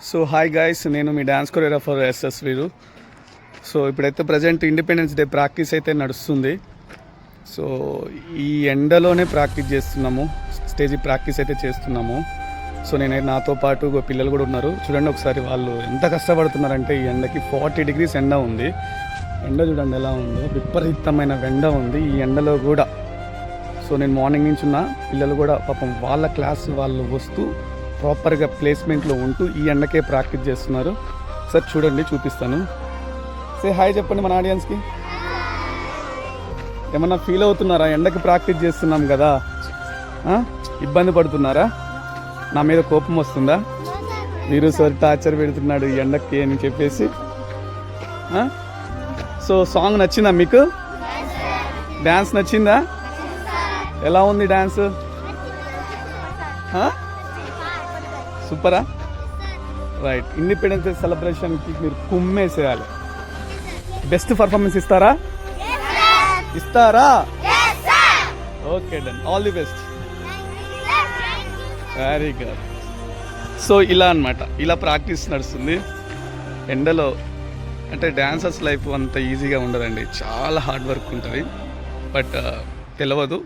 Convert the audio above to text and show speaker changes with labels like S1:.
S1: So hi guys, నేను మీ dance choreographer SS వీరు. So ఇప్పుడైతే ప్రజెంట్ ఇండిపెండెన్స్ డే ప్రాక్టీస్ అయితే నడుస్తుంది. సో ఈ ఎండలోనే ప్రాక్టీస్ చేస్తున్నాము, స్టేజ్ ప్రాక్టీస్ అయితే చేస్తున్నాము. సో నేనైతే నాతో పాటు పిల్లలు కూడా ఉన్నారు. చూడండి ఒకసారి వాళ్ళు ఎంత కష్టపడుతున్నారంటే, ఈ ఎండకి 40 degrees ఎండ ఉంది. ఎండ చూడండి ఎలా ఉందో, విపరీతమైన ఎండ ఉంది ఈ ఎండలో కూడా. సో నేను మార్నింగ్ నుంచి ఉన్న పిల్లలు కూడా పాపం వాళ్ళ క్లాస్ వాళ్ళు వస్తూ ప్రాపర్గా ప్లేస్మెంట్లో ఉంటూ ఈ ఎండకే ప్రాక్టీస్ చేస్తున్నారు. సార్ చూడండి, చూపిస్తాను. సే హాయ్ చెప్పండి మన ఆడియన్స్కి. ఏమన్నా ఫీల్ అవుతున్నారా? ఎండకి ప్రాక్టీస్ చేస్తున్నాం కదా, ఇబ్బంది పడుతున్నారా? నా మీద కోపం వస్తుందా? మీరు సార్ టార్చర్ పెడుతున్నాడు ఈ ఎండకి అని చెప్పేసి. సో సాంగ్ నచ్చిందా మీకు? డ్యాన్స్ నచ్చిందా? ఎలా ఉంది డ్యాన్స్? సూపరా? రైట్. ఇండిపెండెన్స్ డే సెలబ్రేషన్కి మీరు కుమ్మేసేయాలి. బెస్ట్ పర్ఫార్మెన్స్ ఇస్తారా? ఇస్తారా? Okay done, all the best. Very good. So ఇలా అన్నమాట, ఇలా ప్రాక్టీస్ నడుస్తుంది ఎండలో. అంటే డాన్సర్స్ లైఫ్ అంత ఈజీగా ఉండదండి, చాలా హార్డ్ వర్క్ ఉంటుంది. బట్ తెలియదు,